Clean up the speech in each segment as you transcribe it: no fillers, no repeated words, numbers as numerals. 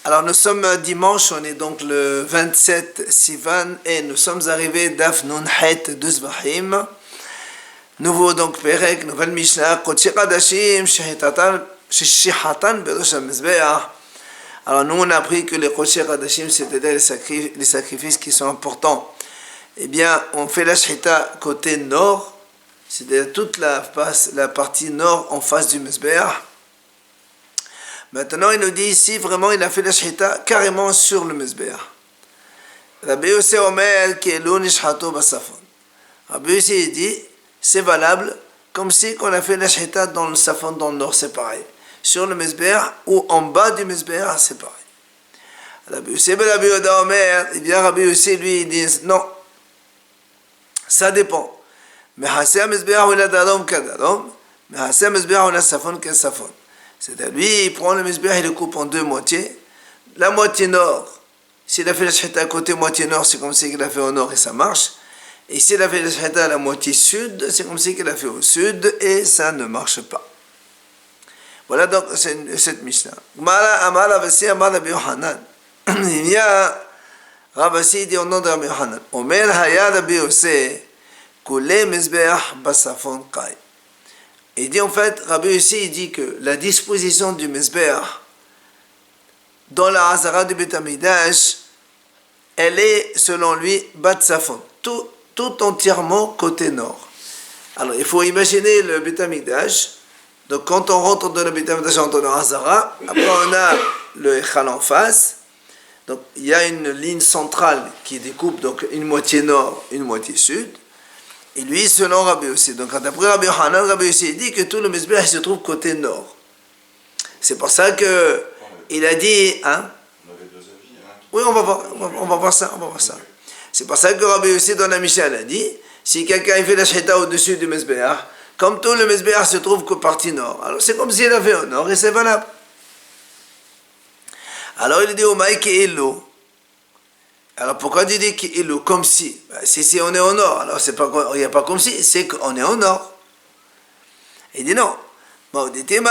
Alors nous sommes dimanche, on est donc le 27 Sivan et nous sommes arrivés d'Af Nun Het de Zvahim. Nouveau donc Perek, nouvelle Mishnah, Kodesh Kadashim, Shihatan, Berosh HaMizbeach. Alors nous on a appris que les Kodesh Kadashim, c'est-à-dire les sacrifices qui sont importants. Eh bien, on fait la Shihita côté nord, c'est-à-dire toute la partie nord en face du Mizbeach. Maintenant, il nous dit ici, vraiment, il a fait la shhita carrément sur le Mizbeach. Rabbi Yossi Omer, qui est l'onishhato basafon. Rabbi Yossi dit, c'est valable, comme si on a fait la shhita dans le safon, dans le nord, c'est pareil. Sur le Mizbeach ou en bas du Mizbeach, c'est pareil. Rabbi Yossi ben Rabbi Yoda Omer, il vient Rabbi Yossi, lui, il dit, non, ça dépend. Mais haseh Mizbeach ou la darom kadarom, mais haseh Mizbeach ou la safon safon. C'est-à-dire, lui, il prend le Mizbeach, il le coupe en deux moitiés. La moitié nord, s'il a fait la shhita à côté moitié nord, c'est comme si il a fait au nord et ça marche. Et s'il a fait la shhita à la moitié sud, c'est comme si il a fait au sud et ça ne marche pas. Voilà donc cette Mishnah. Il y a Rabasi dit au nom de Rabbi Yohanan, Omer haya Rabbi Yossi, kule Mizbeach basafon kai. Il dit en fait, Rabbi Yossi il dit que la disposition du Mizbeach dans la Hazara du Beit HaMikdash, elle est selon lui Bat Safon, tout entièrement côté nord. Alors il faut imaginer le Beit HaMikdash. Donc quand on rentre dans le Beit HaMikdash, on rentre dans la Hazara. Après on a le Echal en face. Donc il y a une ligne centrale qui découpe donc une moitié nord, une moitié sud. Et lui, selon Rabbi Yossi. Donc, d'après Rabbi Yohanan, Rabbi Yossi dit que tout le Mizbeach se trouve côté nord. C'est pour ça que il a dit, hein? On avait deux avis, hein? Oui, on va voir ça. C'est pour ça que Rabbi Yossi dans la Mishnah a dit, si quelqu'un fait la shhita au-dessus du Mizbeach, comme tout le Mizbeach se trouve qu'au partie nord, alors c'est comme s'il avait au nord et c'est valable. Alors il dit au Maïk et Elo. Alors pourquoi tu dis qu'il est comme si? Si on est au nord, alors il n'y a pas comme si, c'est qu'on est au nord. Il dit non. Il dit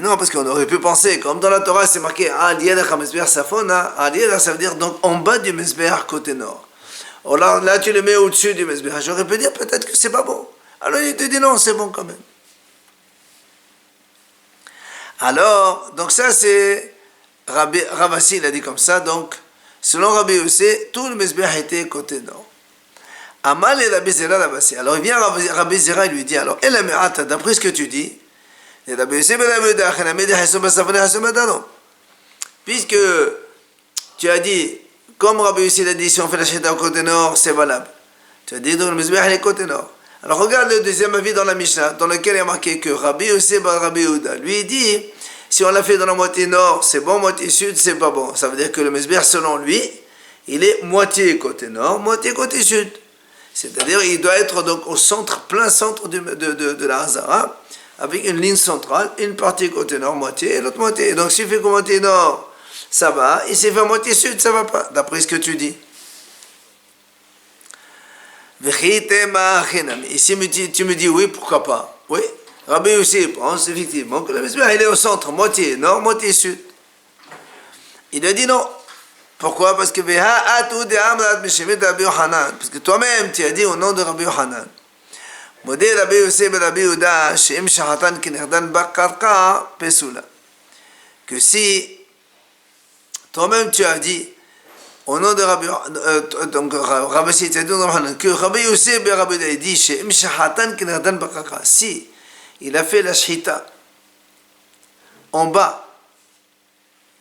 non, parce qu'on aurait pu penser, comme dans la Torah c'est marqué ça veut dire donc en bas du Mizbeach côté nord. Alors là tu le mets au-dessus du Mizbeach. J'aurais pu dire peut-être que c'est pas bon. Alors il te dit non, c'est bon quand même. Alors, donc ça c'est Ravasi, il a dit comme ça, donc, selon Rabbi Yossi, tout le Mizbeach était côté nord. Amal et Rabbi Zera Ravasi. Alors il vient Rabbi Zera, il lui dit, alors, d'après ce que tu dis, puisque tu as dit, comme Rabbi Yossi l'a dit, si on fait la shhita au côté nord, c'est valable. Tu as dit, donc le Mizbeach est côté nord. Alors regarde le deuxième avis dans la Mishnah, dans lequel il y a marqué que Rabbi Yossi Rabbi Yehuda, lui il dit, si on l'a fait dans la moitié nord, c'est bon, moitié sud, c'est pas bon. Ça veut dire que le Mizbeach, selon lui, il est moitié côté nord, moitié côté sud. C'est-à-dire il doit être donc au centre, plein centre de la Hazara, avec une ligne centrale, une partie côté nord, moitié, et l'autre moitié. Donc s'il fait que moitié nord, ça va, et s'il fait moitié sud, ça va pas, d'après ce que tu dis. Ici tu me dis oui, pourquoi pas? Oui. Rabbi Yossi pense effectivement que le Mizbeach il est au centre, moitié nord, moitié sud. Il a dit non. Pourquoi? Parce que parce que toi-même tu as dit au nom de Rabbi Yohanan. Rabbi Yossi ben Rabbi Yehuda she'im shahatan kinirdan bakarka pesula. Que si toi-même tu as dit au nom de Rabbi donc Rabbi Yossi tu as dit au nom de Rabbi Yohanan que Rabbi Yossi ben Rabbi Yehuda dit she'im shahatan kinirdan bakarka. Si il a fait la shhita en bas,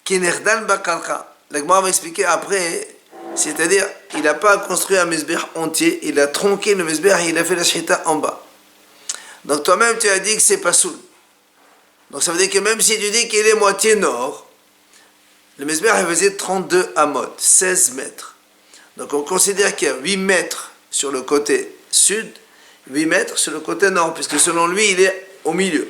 Kinerdan Bakarka. L'Agma va expliquer après, c'est-à-dire, il n'a pas construit un Mizbeach entier, il a tronqué le Mizbeach et il a fait la shhita en bas. Donc toi-même, tu as dit que c'est pas soul. Donc ça veut dire que même si tu dis qu'il est moitié nord, le Mizbeach il faisait 32 amot, 16 mètres. Donc on considère qu'il y a 8 mètres sur le côté sud, 8 mètres sur le côté nord, puisque selon lui, il est au milieu.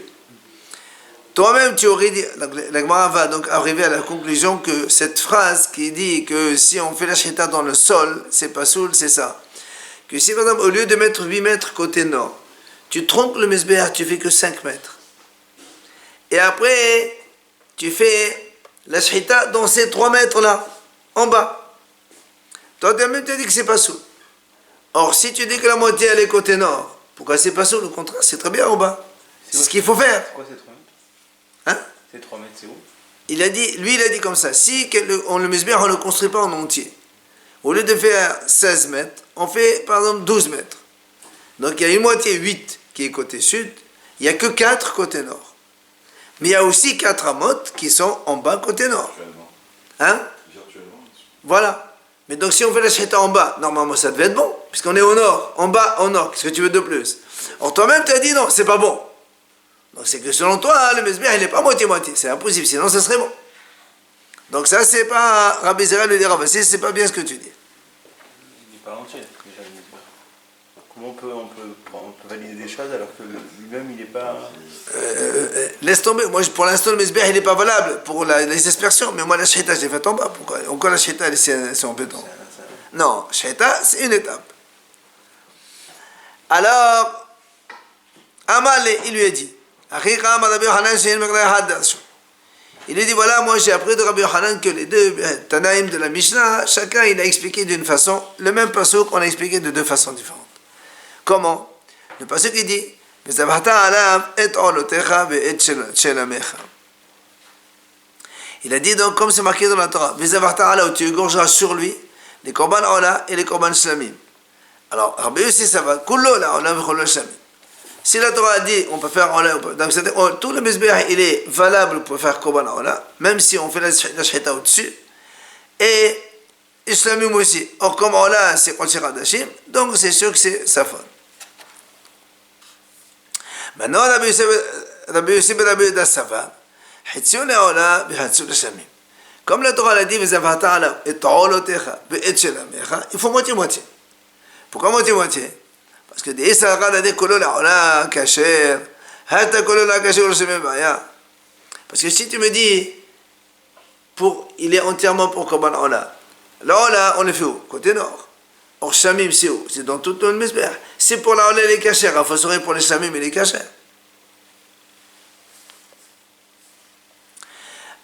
Toi-même, tu aurais dit, la Gemara va donc arriver à la conclusion que cette phrase qui dit que si on fait la shhita dans le sol, c'est pas soul, c'est ça. Que si, par exemple, au lieu de mettre 8 mètres côté nord, tu tronques le Mizbeach, tu fais que 5 mètres. Et après, tu fais la shhita dans ces 3 mètres là, en bas. Toi, tu as dit que c'est pas sous. Or, si tu dis que la moitié elle est côté nord, pourquoi c'est pas sous? Le contraire, c'est très bien en bas. C'est ce qu'il faut faire. C'est quoi ces 3 mètres? Hein? Ces 3 mètres, c'est où? Il a dit comme ça, si on le misbéach, on ne le construit pas en entier. Au lieu de faire 16 mètres, on fait par exemple 12 mètres. Donc il y a une moitié 8 qui est côté sud, il n'y a que 4 côté nord. Mais il y a aussi 4 amotes qui sont en bas côté nord. Virtuellement. Hein? Virtuellement. Voilà. Mais donc si on fait la shhita en bas, normalement ça devait être bon, puisqu'on est au nord, en bas, au nord. Qu'est-ce que tu veux de plus? Or toi-même tu as dit non, c'est pas bon. Donc c'est que selon toi, le mesbéach il n'est pas moitié-moitié, c'est impossible, sinon ça serait bon. Donc ça c'est pas Rabbi Zera le dire, c'est pas bien ce que tu dis. Il n'est pas entier, déjà, le mesbéach. Comment on peut valider des choses alors que lui-même il n'est pas... Laisse tomber, moi pour l'instant le mesbéach il n'est pas valable pour les aspersions, mais moi la shhita j'ai fait en bas, pourquoi? Encore la shhita c'est embêtant. Non, shhita c'est une étape. Alors, Amal il lui a dit, il lui dit voilà, moi j'ai appris de Rabbi Yochanan que les deux Tanaïm de la Mishnah, chacun il a expliqué d'une façon, le même pasuk qu'on a expliqué de 2 façons différentes. Comment? Le pasuk il dit il a dit donc comme c'est marqué dans la Torah, où tu égorgeras sur lui les korban ola et les korban shlamim. Alors Rabbi aussi ça va, kullo la ola v'chol shlamim. Si la Torah dit on peut faire ola, donc tout le mesbéach il est valable pour faire korban ola, même si on fait la shhita au-dessus, et shlamim aussi. Or comme ola c'est kodesh hadashim, donc c'est sûr que c'est safon. Maintenant Rabbi Yosef ben Rabbi Yehuda Sava, hitzion la ola v'hatzion shlamim. Comme la Torah l'a dit, il faut moitié-moitié. Pourquoi moitié-moitié? Parce que des Israël a dit kasher, parce que si tu me dis, il est entièrement pour Korban Ola. La Ola, on le fait où? Côté nord. Or, Shamim, c'est où? C'est dans tout le Mesbéach. C'est pour la Ola et les kasher, il faut sauver pour les Shamim et les kasher.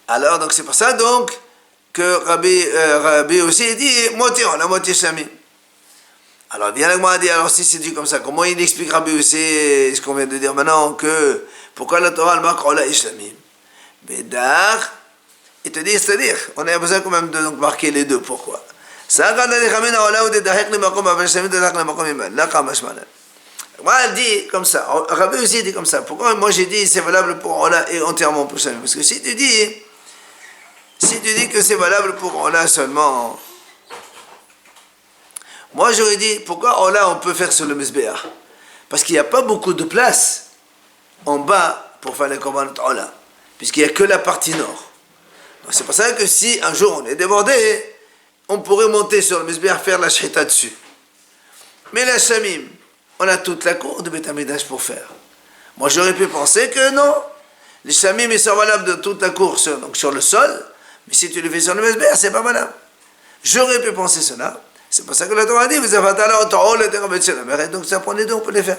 Alors, donc c'est pour ça donc que Rabbi aussi dit moitié Ola, moitié Shamim. Alors, bien le dit, alors si c'est dit comme ça, comment il explique Rabbi aussi ce qu'on vient de dire maintenant, que pourquoi la Torah elle marque Ola et Shlamim? Bédar, il te dit, c'est-à-dire, on a besoin quand même de donc, marquer les deux, pourquoi? Moi, elle dit comme ça, Rabbi aussi dit comme ça, pourquoi moi j'ai dit c'est valable pour Ola et entièrement pour Shlamim? Parce que si tu dis que c'est valable pour Ola seulement, moi j'aurais dit, pourquoi Ola on peut faire sur le Mesbéach? Parce qu'il n'y a pas beaucoup de place en bas pour faire les korbanot Ola, puisqu'il n'y a que la partie nord. Donc c'est pour ça que si un jour on est débordé, on pourrait monter sur le Mesbéach, faire la shhita dessus. Mais la Shamim, on a toute la cour de Beth Amidash pour faire. Moi j'aurais pu penser que non, les Shamim ils sont valables de toute la cour donc sur le sol, mais si tu le fais sur le Mesbéach, c'est pas valable. J'aurais pu penser cela. C'est pour ça que la Torah dit, donc ça prend les deux, on peut les faire.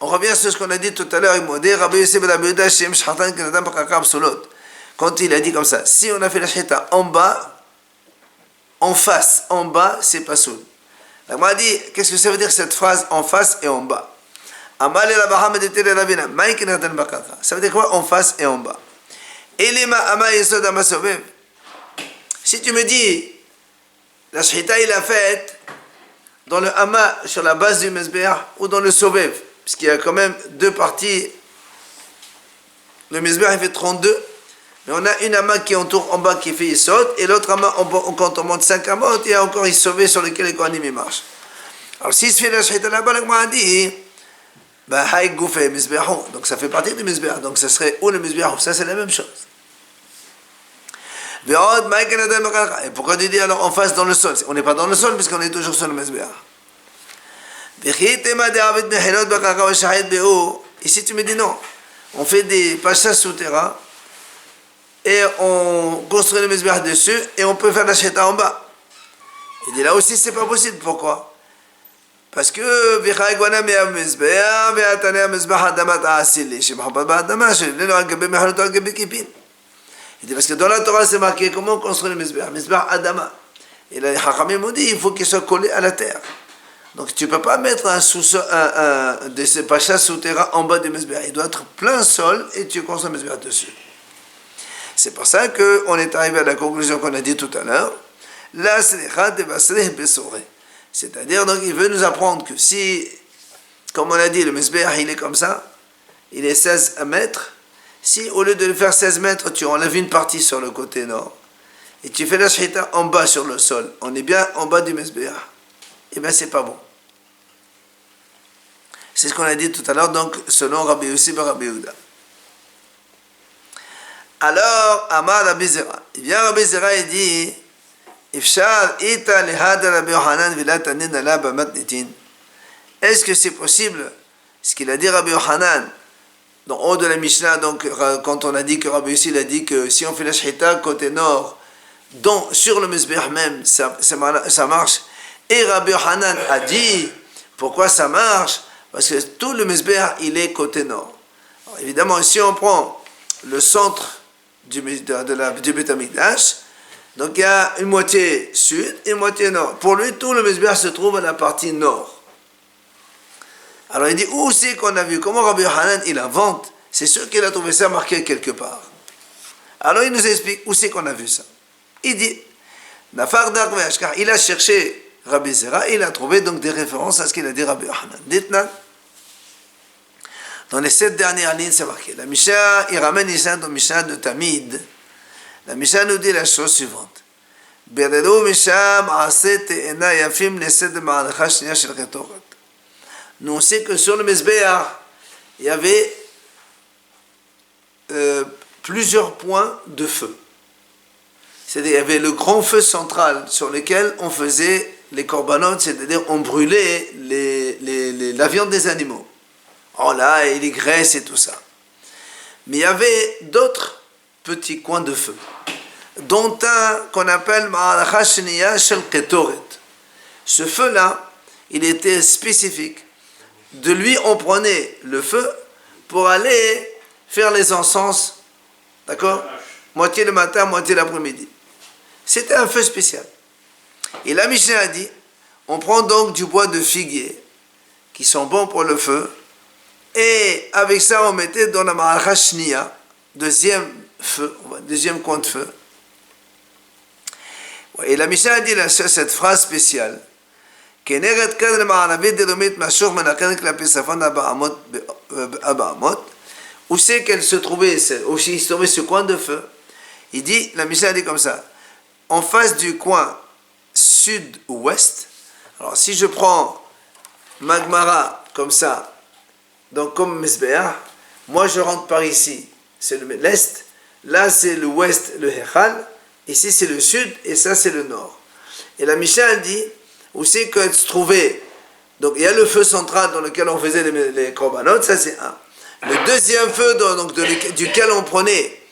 On revient sur ce qu'on a dit tout à l'heure, quand il a dit comme ça, si on a fait la shhita en bas, en face, en bas, c'est pas soul. La Gemara dit, qu'est-ce que ça veut dire cette phrase en face et en bas? Ça veut dire quoi en face et en bas? Si tu me dis, la shhita il a fait dans le hama sur la base du mesbéach ou dans le sovev, puisqu'il y a quand même 2 parties, le mesbéach il fait 32, mais on a une hama qui entoure en bas qui fait isod, et l'autre hama quand on monte 5 hamot, il y a encore isové sur lequel les kohanim marchent. Alors si se fait la shhita là-bas, la Gemara dit, donc ça fait partie du mesbéach, donc ça serait où le mesbéach? Ça c'est la même chose. Et pourquoi tu dis alors en face dans le sol? On n'est pas dans le sol puisqu'on est toujours sur le mesbéach. Ici tu me dis non, on fait des passages souterrains et on construit le mesbéach dessus et on peut faire la shhita en bas. Il dit là aussi c'est pas possible, pourquoi? parce que Vichaïgwana mea mizbeah, ve'atanea mizbeah adamat asili, shemachabad ba'adama, shelenu al gabe mechalot al gabe kipin. Il dit parce que dans la Torah c'est marqué comment construire le mizbeah, mizbeah adama. Et les Chachamim ont dit il faut qu'il soit collé à la terre. Donc tu ne peux pas mettre de ces pachas souterrains en bas du mizbeah. Il doit être plein sol et tu construis le mizbeah dessus. C'est pour ça qu'on est arrivé à la conclusion qu'on a dit tout à l'heure. La slicha devasreh besoreh. C'est-à-dire, donc, il veut nous apprendre que si, comme on a dit, le mizbeah, il est comme ça, il est 16 mètres. Si, au lieu de le faire 16 mètres, tu enlèves une partie sur le côté nord, et tu fais la shchita en bas sur le sol, on est bien en bas du mizbeah, eh bien, c'est pas bon. C'est ce qu'on a dit tout à l'heure, donc, selon Rabbi Yossi ben Rabbi Yehuda. Alors, Amar Rabbi Zera. Il vient Rabbi Zera et dit, est-ce que c'est possible, ce qu'il a dit Rabbi Yochanan, dans haut de la Mishnah, donc quand on a dit que Rabbi Yossi a dit que si on fait la shchita côté nord, donc sur le mizbeah même, ça marche. Et Rabbi Yochanan a dit, pourquoi ça marche? Parce que tout le mizbeah, il est côté nord. Alors, évidemment, si on prend le centre du Beit HaMikdash, donc il y a une moitié sud et une moitié nord. Pour lui, tout le mizbeah se trouve à la partie nord. Alors il dit, où c'est qu'on a vu? Comment Rabbi Yochanan, il invente? C'est sûr qu'il a trouvé ça marqué quelque part. Alors il nous explique où c'est qu'on a vu ça. Il dit, il a cherché Rabbi Zera, il a trouvé donc des références à ce qu'il a dit Rabbi Yochanan. Dites-nous, dans les 7 dernières lignes, c'est marqué. La Mishnah, il ramène ici dans Mishnah de Tamid. La Mishnah nous dit la chose suivante. Nous on sait que sur le mizbeah, il y avait plusieurs points de feu. C'est-à-dire il y avait le grand feu central sur lequel on faisait les korbanot, c'est-à-dire on brûlait la viande des animaux. Oh là, et les graisses et tout ça. Mais il y avait d'autres petits coins de feu, dont un qu'on appelle Ma'alacha Sheniya Shel Ketoret. Ce feu-là, il était spécifique. De lui, on prenait le feu pour aller faire les encens, d'accord? Moitié le matin, moitié l'après-midi. C'était un feu spécial. Et la Mishnah a dit, on prend donc du bois de figuier, qui sont bons pour le feu, et avec ça, on mettait dans la Ma'alacha Sheniya, deuxième feu, deuxième coin de feu. Et la Mishnah a dit cette phrase spéciale. Où c'est qu'elle se trouvait, aussi se trouvait ce coin de feu? Il dit, la Mishnah a dit comme ça, en face du coin sud-ouest. Alors si je prends Magmara comme ça, donc comme Mizbeah, moi je rentre par ici, c'est l'est, là c'est l'ouest, le Hechal, ici c'est le sud et ça c'est le nord. Et la Mishnah dit où c'est qu'elle se trouvait. Donc il y a le feu central dans lequel on faisait les korbanot, ça c'est un. Le deuxième feu duquel on prenait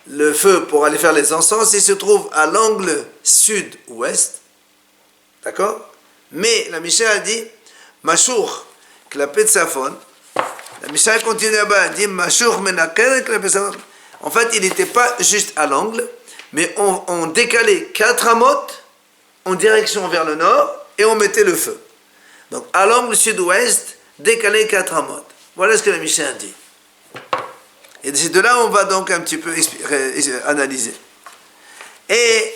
le feu pour aller faire les encens, il se trouve à l'angle sud-ouest. D'accord? Mais la Mishnah a dit Mashur klapet safon. La Mishnah continue là-bas, elle dit Mashur menaker klapet safon. En fait, il n'était pas juste à l'angle, mais on décalait 4 amotes en direction vers le nord et on mettait le feu. Donc à l'angle sud-ouest, décalé 4 amotes. Voilà ce que la Mishnah dit. Et de là, on va donc un petit peu analyser. Et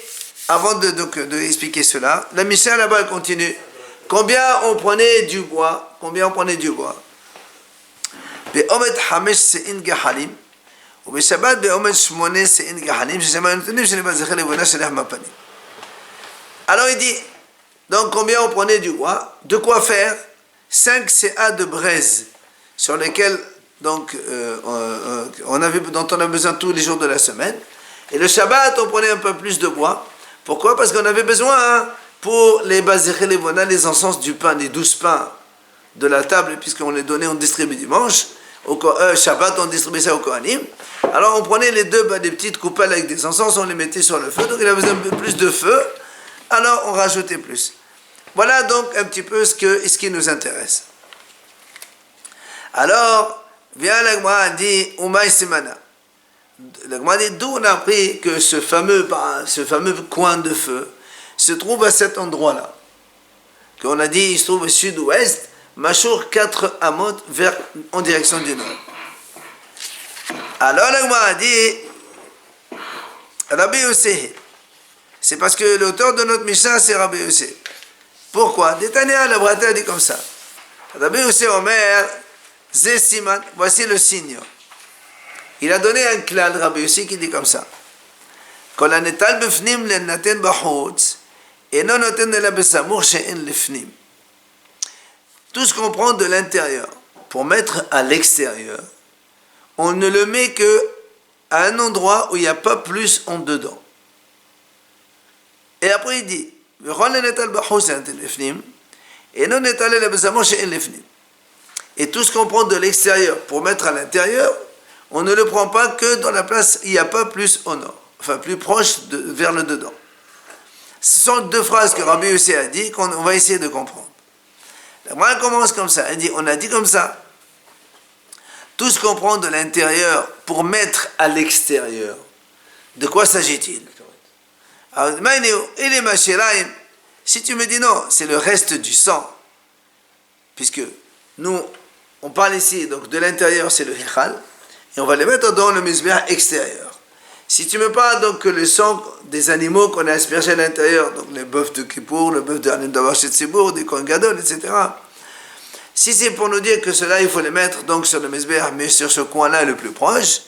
avant de expliquer cela, la Mishnah là-bas elle continue. Combien on prenait du bois? Combien on prenait du bois? Alors il dit, donc combien on prenait du bois? De quoi faire 5 CA de braise, sur lesquels donc, dont on a besoin tous les jours de la semaine. Et le Shabbat, on prenait un peu plus de bois. Pourquoi? Parce qu'on avait besoin pour les bazéché, les vonas, les encens du pain, les 12 pains de la table, puisqu'on les donnait, on distribue dimanche. Au Shabbat, on distribuait ça au Kohanim. Alors on prenait les des petites coupelles avec des encens, on les mettait sur le feu. Donc il avait besoin un peu plus de feu. Alors on rajoutait plus. Voilà donc un petit peu ce qui nous intéresse. Alors, vient la Gemara dit Umay Simana. La Gemara dit d'où on a appris que ce fameux coin de feu se trouve à cet endroit-là. Qu'on a dit il se trouve au sud-ouest, Machour 4 amot en direction du nord. Alors la Gemara dit Rabbi Yossé. C'est parce que l'auteur de notre Mishnah c'est Rabbi Yossé. Pourquoi? Détania la Brata dit comme ça. Rabbi Yossé Omer Zé Siman, voici le signe. Il a donné un clan de Rabbi Yossé qui dit comme ça. Kol hanetal befnim lenaten bachutz eno noten ela besamur she'en lefnim. Tout ce qu'on prend de l'intérieur pour mettre à l'extérieur, on ne le met que à un endroit où il n'y a pas plus en dedans. Et après il dit et tout ce qu'on prend de l'extérieur pour mettre à l'intérieur, on ne le prend pas que dans la place où il n'y a pas plus au nord, enfin plus proche vers le dedans. Ce sont deux phrases que Rabbi Yossé a dit qu'on va essayer de comprendre. La Gemara commence comme ça, elle dit, on a dit comme ça, tout ce qu'on prend de l'intérieur pour mettre à l'extérieur, de quoi s'agit-il? Alors, si tu me dis non, c'est le reste du sang, puisque nous, on parle ici, donc de l'intérieur c'est le hichal, et on va le mettre dans le mizbeach extérieur. Si tu me parles donc que le sang des animaux qu'on a aspergés à l'intérieur, donc les bœufs de Kippour, le bœuf de Hanim Davash et Tzibour, des Kohen Gadol, etc., si c'est pour nous dire que cela il faut les mettre donc sur le mizbeach, mais sur ce coin-là le plus proche,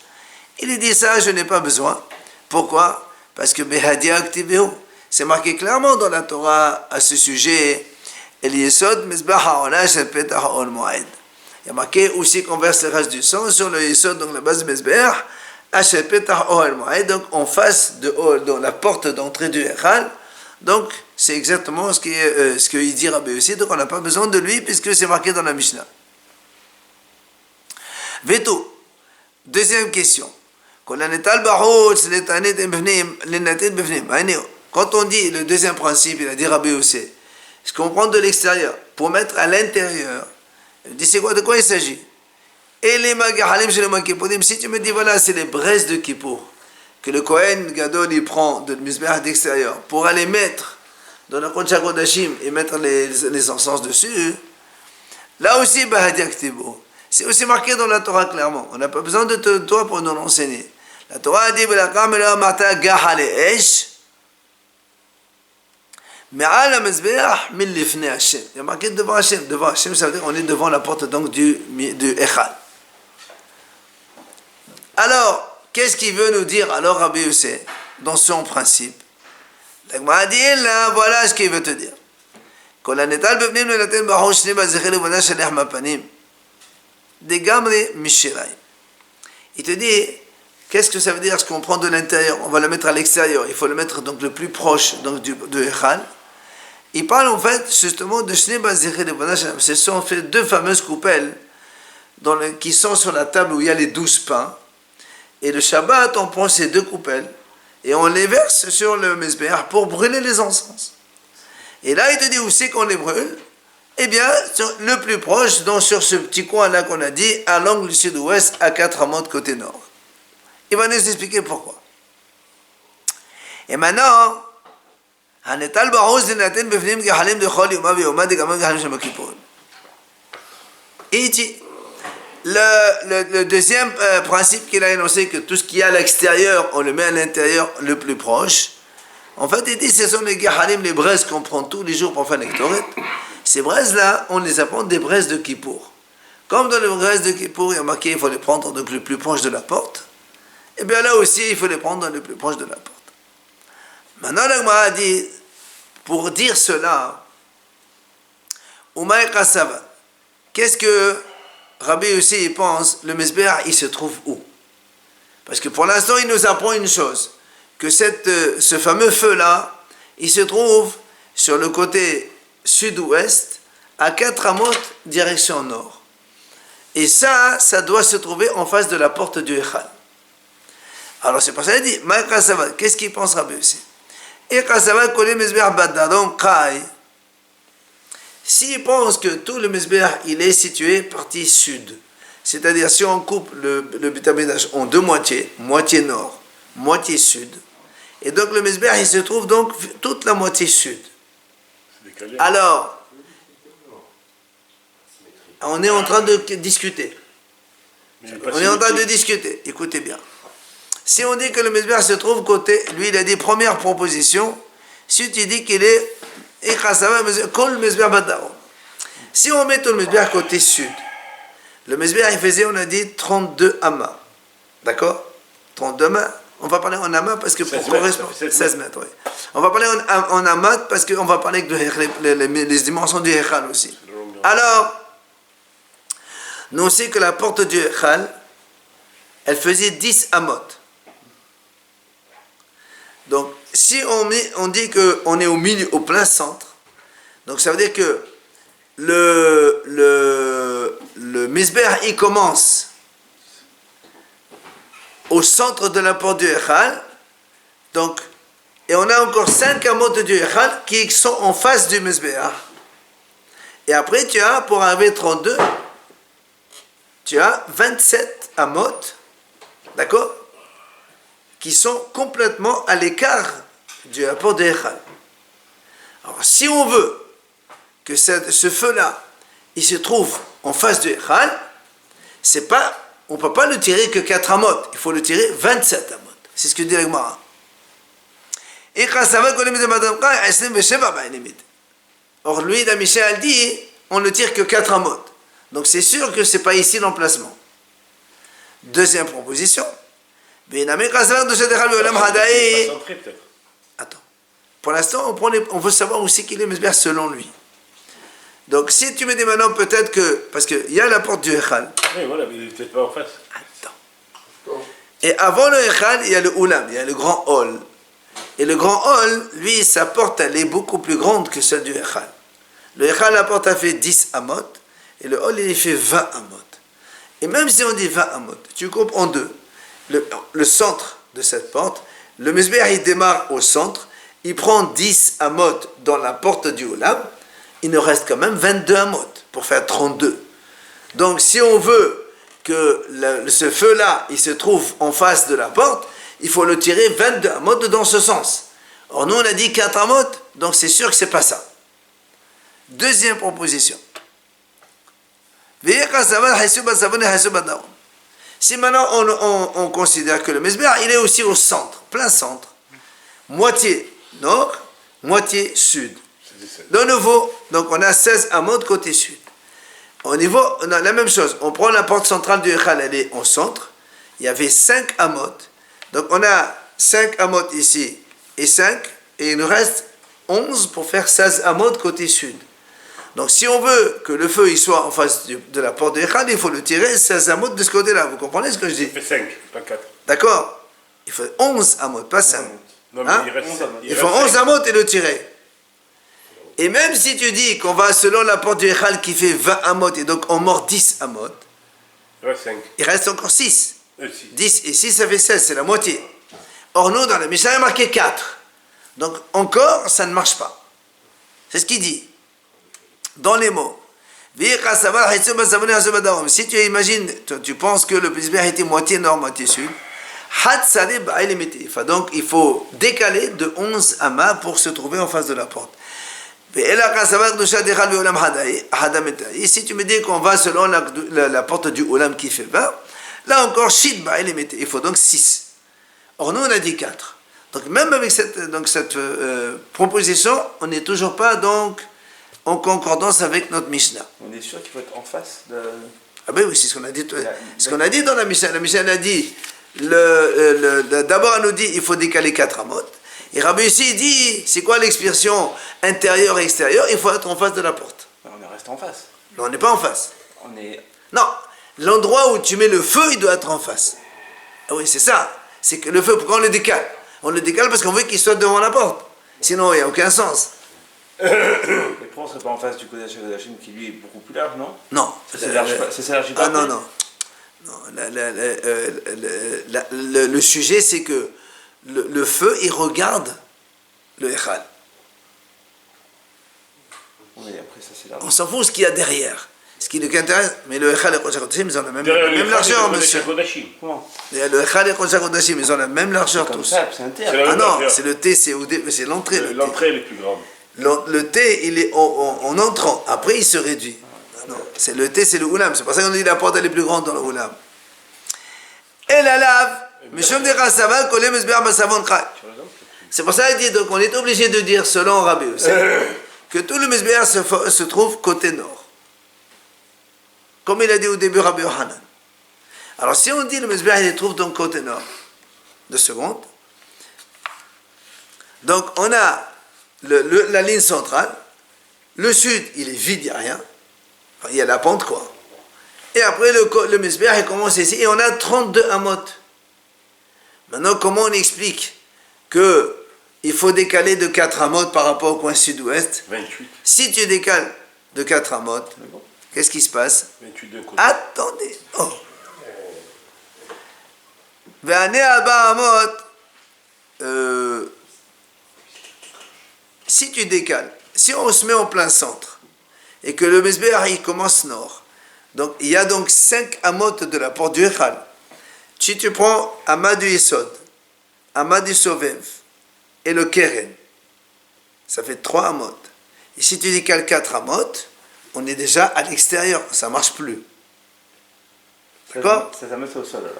il dit ça, je n'ai pas besoin. Pourquoi? Parce que Behadia Aktivehu, c'est marqué clairement dans la Torah à ce sujet, El Yesod Mizbeach HaOnash El Petach HaOl Moed. Il y a marqué aussi qu'on verse le reste du sang sur le Yesod, donc la base du Mizbeach, Hachel Petach HaOl Moed, donc en face de dans la porte d'entrée du Echal. Donc c'est exactement ce qu'il dit Rabbi Yossé, donc on n'a pas besoin de lui puisque c'est marqué dans la Mishnah. Veto. Deuxième question. Quand on dit le deuxième principe, il a dit Rabbi Yossé, ce qu'on prend de l'extérieur pour mettre à l'intérieur, il dit c'est quoi, de quoi il s'agit? Et les magahalim chez le Makippodim, si tu me dis voilà, c'est les braises de Kippour que le Kohen Gadol il prend de Mizbeach d'extérieur pour aller mettre dans le Kodesh HaKodashim et mettre les encens dessus, là aussi, c'est aussi marqué dans la Torah clairement. On n'a pas besoin de toi pour nous l'enseigner. La Torah a dit il y a marqué devant Hashem. Devant Hashem, ça veut dire qu'on est devant la porte donc du Echal. Alors, qu'est-ce qu'il veut nous dire alors Rabbi Yossé dans son principe? La Gemara a dit là, voilà ce qu'il veut te dire. Il te dit, qu'est-ce que ça veut dire ce qu'on prend de l'intérieur? On va le mettre à l'extérieur, il faut le mettre donc le plus proche donc de Echal. Il parle en fait justement de Shnei Baziré de Banach. Ce sont en fait deux fameuses coupelles qui sont sur la table où il y a les 12 pains. Et le Shabbat, on prend ces deux coupelles et on les verse sur le Mizbeach pour brûler les encens. Et là, il te dit où c'est qu'on les brûle? Eh bien, le plus proche, donc sur ce petit coin-là qu'on a dit, à l'angle du sud-ouest, à 4 amot côté nord. Il va nous expliquer pourquoi. Et maintenant, il dit, le deuxième principe qu'il a énoncé, que tout ce qui est à l'extérieur, on le met à l'intérieur le plus proche. En fait, il dit, ce sont les gahalim, les braises qu'on prend tous les jours pour faire l'ectorite. Ces braises-là, on les appelle des braises de Kippour. Comme dans les braises de Kippour, il y a marqué, il faut les prendre donc le plus proche de la porte. Et bien là aussi, il faut les prendre le plus proche de la porte. Maintenant, la Gemara a dit, pour dire cela, Umay Kasava, qu'est-ce que Rabbi Yossé pense, le Mizbeach, il se trouve où? Parce que pour l'instant, il nous apprend une chose, que ce fameux feu-là, il se trouve sur le côté sud-ouest, à 4 amot, direction nord. Et ça doit se trouver en face de la porte du Echal. Alors c'est pour ça qu'il dit, qu'est-ce qu'il pense Rabbi Yossé? Et Kasava, Kole Mizbeach Badadon Kai, S'il pense que tout le Mizbeach, il est situé partie sud, c'est-à-dire si on coupe le Beit HaMikdash en deux moitiés, moitié nord, moitié sud, et donc le Mizbeach, il se trouve donc toute la moitié sud. Alors, on est en train de discuter. On est en train de discuter, écoutez bien. Si on dit que le Mizbeach se trouve côté, lui il a dit première proposition, si tu dis qu'il est si on met le Mizbeach côté sud, le Mizbeach il faisait, on a dit 32 amas. D'accord? 32 amas. On va parler en amas parce que pour correspondre. 16 mètres, oui. On va parler en amas parce qu'on va parler de les dimensions du Echal aussi. Alors, nous on sait que la porte du Echal, elle faisait 10 amot. Donc, si on dit qu'on est au milieu, au plein centre, donc ça veut dire que le Mizbeach, il commence au centre de la porte du Echal, donc, et on a encore 5 amot du Echal qui sont en face du Mizbeach. Et après, tu as, pour arriver à 32, tu as 27 amot, d'accord, qui sont complètement à l'écart du rapport de Echal. Alors, si on veut que ce feu-là, il se trouve en face du Echal, c'est pas, on ne peut pas le tirer que 4 amot, il faut le tirer 27 amot. C'est ce que dit la Gemara. Or, lui, la Michel dit, on ne tire que 4 amot. Donc, c'est sûr que ce n'est pas ici l'emplacement. Deuxième proposition. Attends. Pour l'instant, on veut savoir où c'est qu'il est Mizbeach selon lui. Donc, si tu me dis maintenant, peut-être que. Parce qu'il y a la porte du Echal. Oui, voilà, mais il n'est peut-être pas en face. Attends. Et avant le Echal, il y a le Oulam, il y a le grand hall. Et le grand hall, lui, sa porte, elle est beaucoup plus grande que celle du Echal. Le Echal, la porte, a fait 10 amot. Et le hall, il fait 20 amot. Et même si on dit 20 amot, tu coupes en deux. Le centre de cette porte, le Mizbeach il démarre au centre, il prend 10 amot dans la porte du Oulam, il nous reste quand même 22 amot pour faire 32. Donc si on veut que ce feu-là, il se trouve en face de la porte, il faut le tirer 22 amot dans ce sens. Or nous on a dit 4 amot, donc c'est sûr que c'est pas ça. Deuxième proposition. Si maintenant on considère que le Mizbeach, il est aussi au centre, plein centre, moitié nord, moitié sud. De nouveau, donc on a 16 amot côté sud. Au niveau, on a la même chose, on prend la porte centrale du Echal, elle est au centre, il y avait 5 amot, donc on a 5 amot ici et 5, et il nous reste 11 pour faire 16 amot côté sud. Donc si on veut que le feu il soit en face de la porte de Echal, il faut le tirer 16 amot de ce côté-là. Vous comprenez ce que je dis? Il fait 5, pas 4. D'accord? Il faut 11 amot, pas 5. Non, mais hein? Il faut 11 amot et le tirer. Et même si tu dis qu'on va selon la porte du Echal qui fait 20 amot et donc on mord 10 amot, il reste 5. Il reste encore 6. 10 et 6 ça fait 16, c'est la moitié. Or nous dans la Mishnah il y a marqué 4. Donc encore ça ne marche pas. C'est ce qu'il dit. Dans les mots. Si tu imagines, tu penses que le Mizbeach était moitié nord, moitié sud, donc il faut décaler de 11 amas pour se trouver en face de la porte. Et si tu me dis qu'on va selon la porte du Oulam qui fait 20, là encore, il faut donc 6. Or nous on a dit 4. Donc même avec cette proposition, on n'est toujours pas donc en concordance avec notre Mishnah. On est sûr qu'il faut être en face de... Ah ben oui, c'est ce qu'on a dit. Ce qu'on a dit dans la Mishnah. La Mishnah a dit, d'abord elle nous dit il faut décaler 4 amot. Et Rabbi ici dit, c'est quoi l'expression intérieure et extérieure? Il faut être en face de la porte. On est resté en face. Non, on n'est pas en face. On est... Non, l'endroit où tu mets le feu, il doit être en face. Ah oui, c'est ça. C'est que le feu, pourquoi on le décale? On le décale parce qu'on veut qu'il soit devant la porte. Sinon, il n'y a aucun sens. Mais pourquoi on ne serait pas en face du Kodesh HaKodashim qui lui est beaucoup plus large, non? Non. Ça s'élargit pas. Ah non, non. Non, le sujet, c'est que le feu, il regarde le Echal. Mais après, ça, c'est large. On s'en fout ce qu'il y a derrière. Ce qui nous intéresse, mais le Echal et Kodesh HaKodashim, ils ont la même Derrière largeur, monsieur. Comment? Le Echal et Kodesh HaKodashim, ils ont la même largeur Comme tous. ça, c'est un terre. C'est la Ah même non, largeur. c'est le T, c'est l'entrée. le T. L'entrée elle est plus grande. Le T, il est en entrant. Après, il se réduit. Non, c'est le T, c'est le Oulam. C'est pour ça qu'on dit la porte, elle est plus grande dans le Oulam. Et la lave, c'est pour ça qu'il dit, donc on est obligé de dire, selon Rabbi Hussein, que tout le Mizbeach se trouve côté nord. Comme il a dit au début Rabbi Yohanan. Alors si on dit le Mizbeach, il se trouve donc côté nord. 2 secondes. Donc on a la ligne centrale. Le sud, il est vide, il n'y a rien. Enfin, il y a la pente, quoi. Et après, le Mizbeach, il commence ici. Et on a 32 amot. Maintenant, comment on explique qu'il faut décaler de 4 amot par rapport au coin sud-ouest? 28. Si tu décales de 4 amot, qu'est-ce qui se passe? 28 d'un côté. Attendez. Oh. Ve'ane Abba amot, si tu décales, si on se met en plein centre, et que le Mizbeach, il commence nord, donc il y a donc 5 amot de la porte du Echal. Si tu prends Amad du Yesod, Amad du Sovev et le Keren, ça fait 3 amot. Et si tu décales 4 amot, on est déjà à l'extérieur, ça ne marche plus. D'accord? Ça met au sol alors.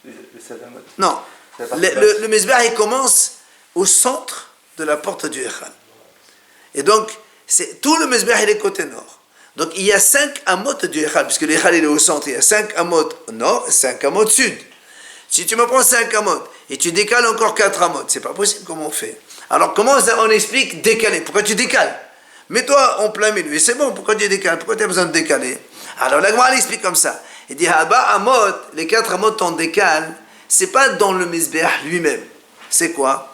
Le 7 amot. Non. Le Mizbeach, il commence au centre de la porte du Echal. Et donc, tout le Mizbeach, il est côté nord. Donc, il y a 5 amot du Echal, puisque l'Echal, il est au centre. Il y a 5 amot nord et 5 amot sud. Si tu me prends 5 amot et tu décales encore 4 amot, c'est pas possible, comment on fait? Alors, comment on explique décaler? Pourquoi tu décales? Mets-toi en plein milieu. Et c'est bon, pourquoi tu décales? Pourquoi tu as besoin de décaler? Alors, la Gemara explique comme ça. Il dit, Haba amot, les 4 amot on décale, c'est pas dans le Mizbeach lui-même. C'est quoi?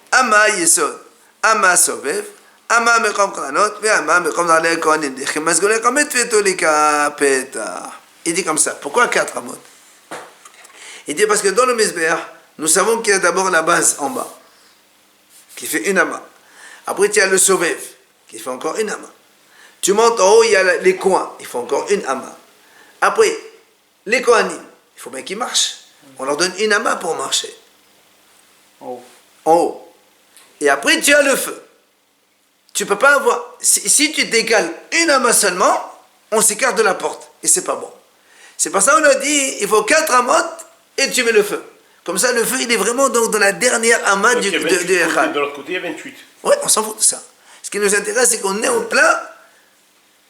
Ama Yesod, Ama Sovev, Ama Mekom Kranot, ve Ama Mekom Nalei Kohanim, Dechem Mazgolei Komet Vetolika Peta. Il dit comme ça. Pourquoi 4 amot? Il dit parce que dans le Mizbeach, nous savons qu'il y a d'abord la base en bas, qui fait une ama. Après, il y a le Sovev, qui fait encore une ama. Tu montes en haut, il y a les coins, il faut encore une ama. Après, les Kohanim, il faut bien qu'ils marchent. On leur donne une ama pour marcher. En haut. Et après, tu as le feu. Tu ne peux pas avoir... Si tu décales une ama seulement, on s'écarte de la porte. Et c'est pas bon. C'est pour ça qu'on a dit, il faut 4 amot et tu mets le feu. Comme ça, le feu, il est vraiment donc dans la dernière ama du Echal. De l'autre côté, il y a 28. Oui, on s'en fout de ça. Ce qui nous intéresse, c'est qu'on est au plein,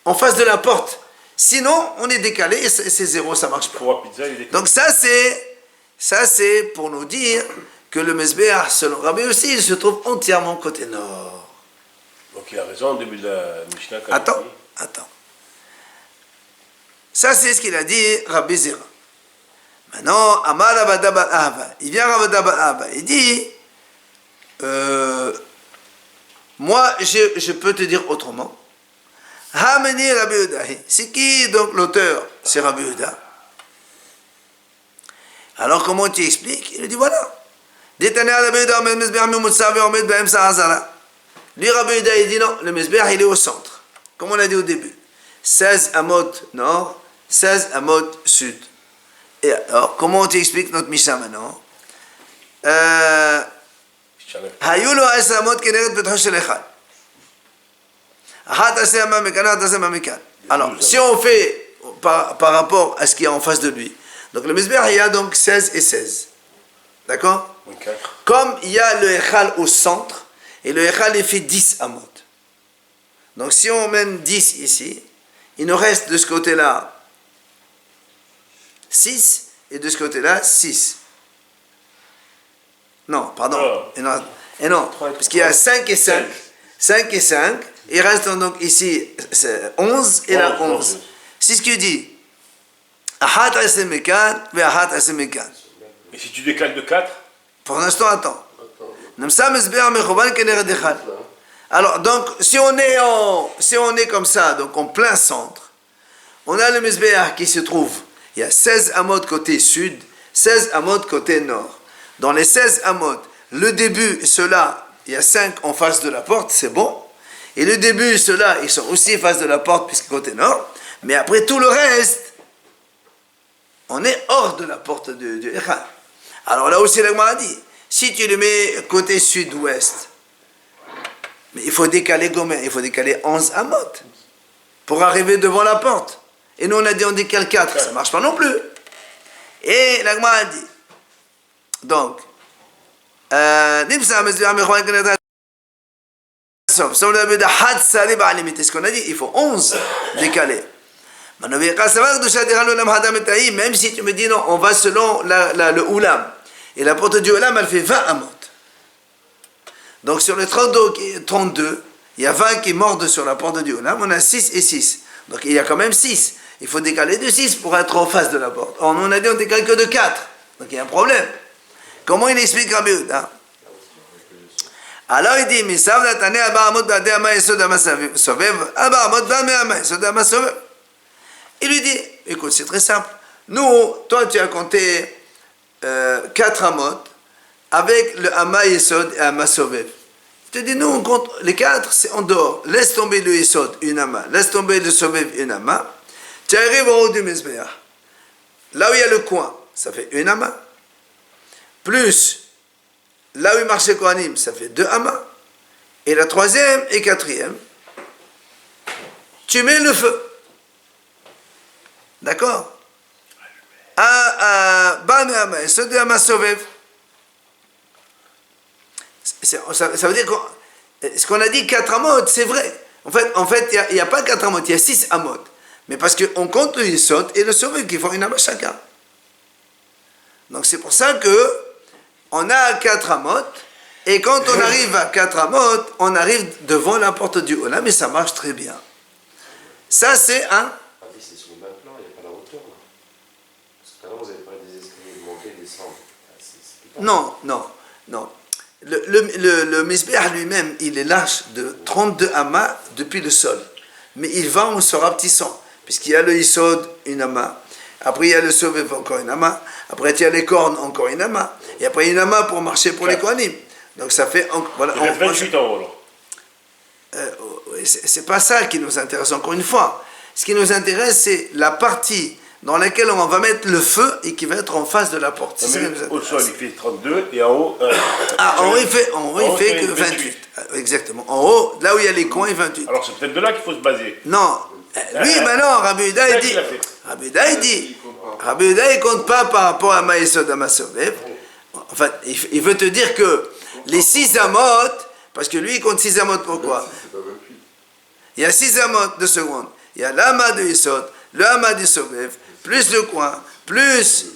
en face de la porte. Sinon, on est décalé et c'est zéro, ça ne marche pas. Pour la pizza, il est décalé. Donc ça c'est pour nous dire que le Mizbeach, selon Rabbi aussi, il se trouve entièrement côté nord. Donc il a raison au début de la Mishnah. quand il dit. Attends. Ça c'est ce qu'il a dit Rabbi Zera. Maintenant, Amar Rabada Bar Ahava. Il vient Rabada Bar Ahava. Il dit, moi je peux te dire autrement. Hameni Rabbi Yehuda. C'est qui donc l'auteur? C'est Rabbi Yehuda. Alors comment tu expliques? Il dit voilà. Détania Rabbi Yehuda, Omed Mizbeach Mimutzav et Omed Baem Sahazara. Lui Rabbi Yehuda, il dit non, le Mizbeach il est au centre. Comme on a dit au début. 16 amot nord, 16 amot sud. Et alors, comment tu expliques notre Mishnah maintenant? Hayulo 10 amot keneged betcho shel echad. Alors, si on fait par rapport à ce qu'il y a en face de lui, donc le Mizbeach, il y a donc 16 et 16. D'accord? Comme il y a le Echal au centre, et le Echal, il fait 10 amot. Donc, si on mène 10 ici, il nous reste de ce côté-là 6, et de ce côté-là 6. Non, pardon. Et non, parce qu'il y a 5 et 5. 5 et 5. Il reste donc ici 11 et là 11. C'est ce qu'il dit. Et si tu décales de 4? Pour l'instant, attends. Alors, donc, si on est comme ça, donc en plein centre, on a le Mizbeach qui se trouve, il y a 16 amot côté sud, 16 amot côté nord. Dans les 16 amot, le début, ceux-là, il y a 5 en face de la porte, c'est bon. Et le début, ceux-là, ils sont aussi face de la porte, puisque côté nord. Mais après tout le reste, on est hors de la porte du Echad. Alors là aussi, l'Agma a dit, si tu le mets côté sud-ouest, mais il faut décaler combien? Il faut décaler 11 amot pour arriver devant la porte. Et nous, on a dit, on décale 4, ça ne marche pas non plus. Et l'Agma a dit, donc, ce qu'on a dit, il faut 11 décaler. Même si tu me dis non, on va selon le Oulam. Et la porte du Oulam, elle fait 20 amot. Donc sur les 32, il y a 20 qui mordent sur la porte du Oulam, on a 6 et 6. Donc il y a quand même 6. Il faut décaler de 6 pour être en face de la porte. Or, on a dit on décale que de 4. Donc il y a un problème. Comment il explique Rabbi Yehuda? Alors il dit, il lui dit, écoute, c'est très simple. Nous, toi tu as compté 4 amot avec le Hama Yesod et Hama Sovev. Je te dis, nous on compte les 4, c'est en dehors. Laisse tomber le Yesod, une Hama. Laisse tomber le Sovev, une Hama. Tu arrives au haut du Mizbeach. Là où il y a le coin, ça fait une Hama. Plus, là où il marchait Kohanim, ça fait 2 amas. Et la troisième et quatrième, tu mets le feu. D'accord? Ça veut dire que ce qu'on a dit 4 amot, c'est vrai. En fait, il n'y a pas 4 amot, il y a 6 amot. Mais parce qu'on compte le Yesod et le Sovev qui font une ama chacun. Donc c'est pour ça que on a 4 amot, et quand on arrive à 4 amot, on arrive devant la porte du Olam, mais ça marche très bien. Ça, c'est un... C'est sur le même plan, il n'y a pas la hauteur. Là. Parce que tout à l'heure, vous avez parlé des escaliers, monter et descendre. Non. Le Mizbeach lui-même, il est large de 32 amas depuis le sol. Mais il va en se rapetissant, puisqu'il y a le Yisod, une ama. Après, il y a le Sovev, encore une ama. Après, il y a les cornes, encore une ama. Et après, une ama pour marcher pour les Kohanim. Donc, ça fait... Voilà, il reste 28 en haut, alors. C'est pas ça qui nous intéresse, encore une fois. Ce qui nous intéresse, c'est la partie dans laquelle on va mettre le feu et qui va être en face de la porte. Non, mais au sol, il fait 32 et en haut... en haut, il fait que 28. Exactement. En haut, là où il y a les coins, il 28. Alors, c'est peut-être de là qu'il faut se baser. Non. Lui, maintenant, Rabbi Yehuda, il dit... Rabbi Yehuda, il compte pas par rapport à Maïsod à Masovev. En fait, il veut te dire que les 6 amot, parce que lui, il compte 6 amot, pourquoi? Il y a 6 amot de seconde. Il y a l'ama de Yesod, le ama du Sovev, plus le coin, plus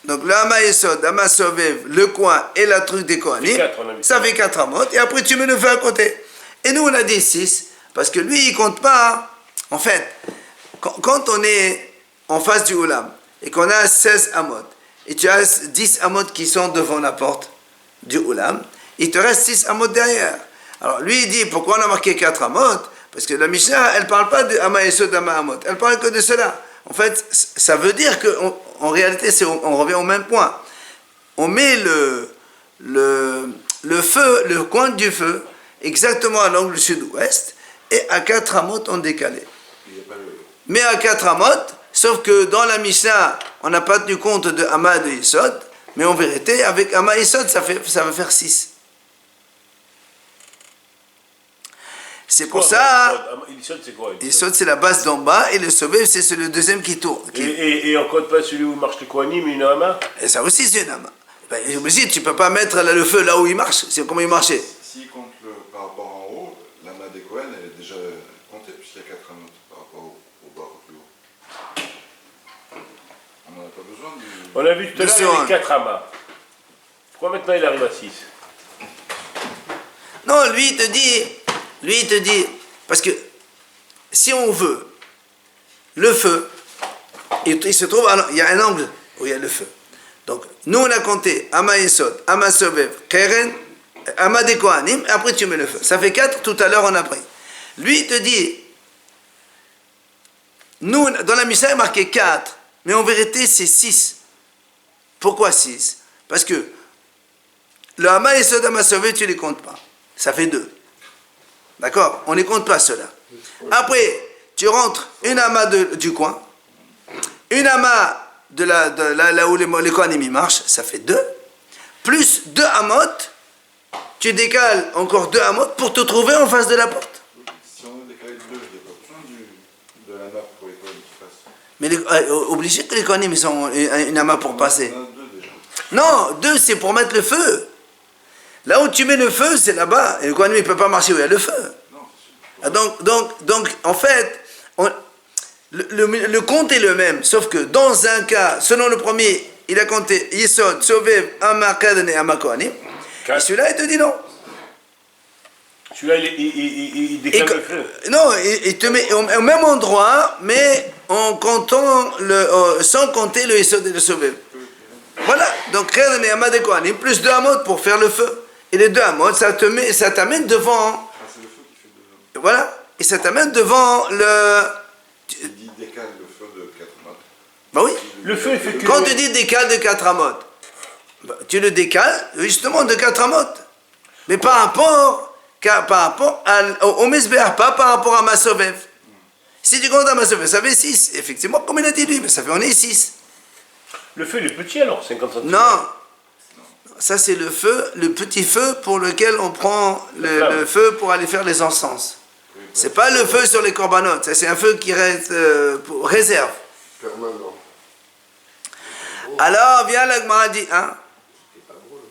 donc le ama Yesod, ama Sovev, le coin et la truc des Kohanim, ça fait 4 amot, et après tu mets le feu à côté. Et nous, on a dit 6, parce que lui, il compte pas. En fait, quand on est en face du Oulam, et qu'on a 16 amot, et tu as 10 amot qui sont devant la porte du Oulam, il te reste 6 amot derrière. Alors lui, il dit, pourquoi on a marqué 4 amot? Parce que la Mishnah, elle ne parle pas de Ama Yesod, Ama Amot, elle parle que de cela. En fait, ça veut dire qu'en réalité, on revient au même point. On met le feu, le coin du feu, exactement à l'angle sud-ouest, et à 4 amot on décalé. Mais à 4 amot, sauf que dans la Mishnah, on n'a pas tenu compte de Ama de Yesod, mais en vérité, avec Ama Yesod, ça va faire 6. C'est pour ça... Yesod, c'est quoi? Yesod, c'est la base d'en bas, et le Sovev, c'est le deuxième qui tourne. Et on compte pas celui où marche le Kohanim, une ama? Et ça aussi, c'est une ama. Tu ne peux pas mettre le feu là où il marche, c'est comment il marchait. S'il compte par rapport en haut, l'ama des Kohen, elle est déjà comptée, puisqu'il y a 4 amotes par rapport au bas, au plus haut. On n'en a pas besoin du... On a vu tout à l'heure, il y avait 4 amas. Pourquoi maintenant il arrive à 6? Non, lui, il te dit, parce que si on veut le feu, il se trouve, alors, il y a un angle où il y a le feu. Donc, nous, on a compté Ama Yesod, Ama Sovev, Keren, Ama de Kohanim, et après tu mets le feu. Ça fait 4, tout à l'heure on a pris. Lui, il te dit, nous, dans la Mishnah, il est marqué 4, mais en vérité, c'est 6. Pourquoi 6? Parce que le Hama et ceux d'Ama sauvé, tu ne les comptes pas. Ça fait 2. D'accord? On ne les compte pas ceux-là. Après, tu rentres une Hama du coin, une Hama de là où les Kohanim marchent, ça fait 2, plus 2 Hamot, tu décales encore 2 Hamot pour te trouver en face de la porte. Si on a décalé de 2, il n'y a pas besoin de la nappe pour les Kohanim qui passent. Mais obligé que les Kohanim ils ont une Hama pour passer. On en a 2 déjà. Non, 2 c'est pour mettre le feu. Là où tu mets le feu, c'est là-bas. Et le Kohanim ne peut pas marcher où il y a le feu. Non, c'est sûr. Donc en fait, le compte est le même, sauf que dans un cas, selon le premier, il a compté Yesod, Sovev, Hama, Kaden et Hama Kohanim. Et celui-là, il te dit non. Celui-là, il décale le feu. Non, il te met au même endroit, mais en comptant sans compter le Yesod et le Sovev. Voilà, donc Kaden et Hama de Kohanim, plus 2 Hamot pour faire le feu. Et les 2 Hamot, ça t'amène devant. Ah, c'est le feu qui fait 2 Voilà, et ça t'amène devant le. Il dit décale le feu de 4 mois. Bah oui. Le feu, il fait que... Quand tu dis décale de 4 Hamot, bah, tu le décales justement de 4 Hamot. Mais par rapport au Mesbéach, pas par rapport à Masovev. Si tu comptes à Masovev, ça fait 6. Effectivement, comme il a dit lui, mais ça fait on est 6. Le feu, il est petit alors, 50 cm. Non. Ça c'est le feu, le petit feu pour lequel on prend le feu pour aller faire les encens. C'est pas le feu sur les corbanotes, ça c'est un feu qui reste pour réserve. Permanent. Alors vient la Gemara dit, hein? C'est pas gros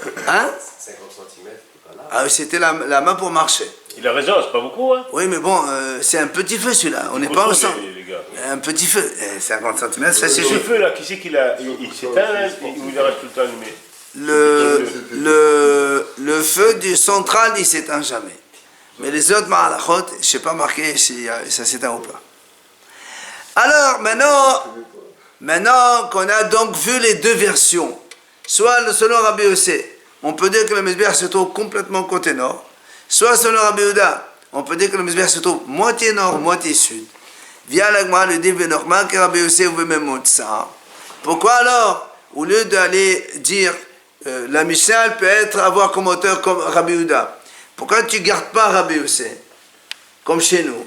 le coup. Hein? 50 cm, c'est pas là. Ah oui, c'était la main pour marcher. Il a raison, c'est pas beaucoup, hein. Oui, mais bon, c'est un petit feu celui-là, on n'est pas ensemble. Les gars. Un petit feu, 50 cm, ça c'est Ce juste. feu là, qui c'est qu'il a... Il s'éteint là, ou il reste tout le temps allumé? Le feu du central, il s'éteint jamais. Mais les autres ma'alachot, je ne sais pas marqué si ça s'éteint ou pas. Alors, maintenant qu'on a donc vu les 2 versions, soit selon Rabbi Yossé, on peut dire que le Mesbéach se trouve complètement côté nord, soit selon Rabbi Yehuda, on peut dire que le Mesbéach se trouve moitié nord, moitié sud. Via l'agma, le dit normal que Rabbi Yossé veut même ça. Pourquoi alors, au lieu d'aller dire la Mishnah peut avoir comme auteur comme Rabbi Yehuda, pourquoi tu ne gardes pas Rabbi Yossé comme chez nous?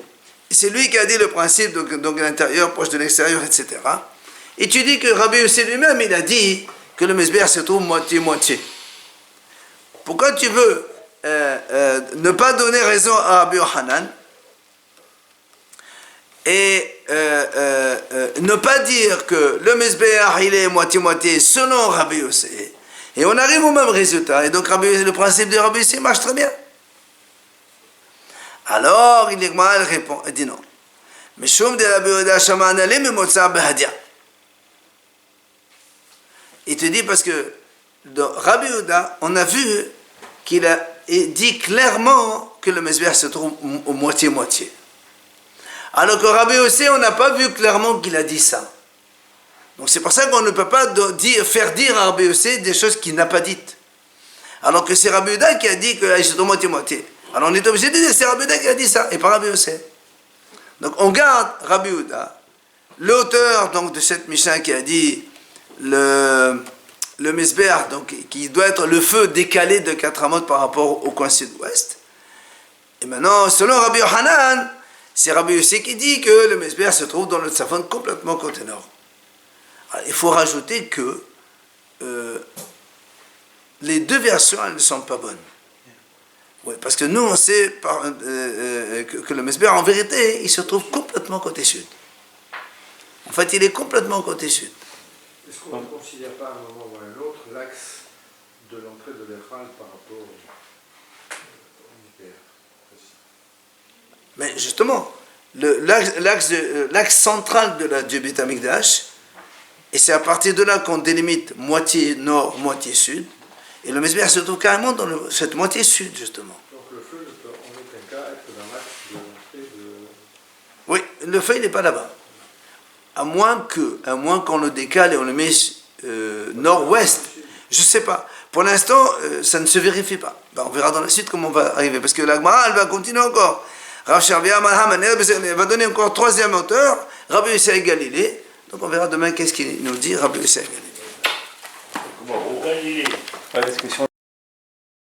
C'est lui qui a dit le principe, donc l'intérieur proche de l'extérieur, etc. Et tu dis que Rabbi Yossé lui-même, il a dit que le Mesbéach se trouve moitié-moitié. Pourquoi tu veux ne pas donner raison à Rabbi Yohanan et ne pas dire que le Mesbéach, il est moitié-moitié selon Rabbi Yossé? Et on arrive au même résultat. Et donc le principe de Rabbi Yossé marche très bien. Alors, il répond, il dit non. Mais Shum de Rabbi Yehuda Shaman Ale Memotza Behadia. Il te dit parce que dans Rabbi Yehuda, on a vu qu'il a dit clairement que le Mesbéach se trouve au moitié-moitié. Alors que Rabbi Yossé, on n'a pas vu clairement qu'il a dit ça. Donc c'est pour ça qu'on ne peut pas faire dire à Rabbi Yossé des choses qu'il n'a pas dites. Alors que c'est Rabbi Yehuda qui a dit qu'il se trouve moitié-moitié. Alors on est obligé de dire que c'est Rabbi Yehuda qui a dit ça, et pas Rabbi Yossé. Donc on garde Rabbi Yehuda, l'auteur donc de cette Mishnah qui a dit le Mesbéach, donc qui doit être le feu décalé de 4 amot par rapport au coin sud-ouest. Et maintenant, selon Rabbi Yohanan, c'est Rabbi Yossé qui dit que le Mesbéach se trouve dans le Tzafon complètement côté nord. Alors, il faut rajouter que les 2 versions, elles ne sont pas bonnes. Oui, parce que nous, on sait que le Mesbéach, en vérité, il se trouve complètement côté sud. En fait, il est complètement côté sud. Est-ce qu'on ne considère pas à un moment ou à un autre l'axe de l'entrée de l'Echal par rapport au Mesbéach? Mais justement, l'axe central du Beit HaMikdash, et c'est à partir de là qu'on délimite moitié nord, moitié sud, et le Mesbéach se trouve carrément dans cette moitié sud, justement. Donc le feu ne peut en aucun cas être dans l'axe de l'entrée de... Oui, le feu, il n'est pas là-bas. À moins qu'on le décale et on le met nord-ouest. Je ne sais pas. Pour l'instant, ça ne se vérifie pas. Ben, on verra dans la suite comment on va arriver. Parce que la Gemara, elle va continuer encore. Rav Shavia Malham, elle va donner encore 3e auteur, Rabbi Yossé Galilée. Donc on verra demain qu'est-ce qu'il nous dit, Rabbi Yossé Galilée. Comment? Galilée.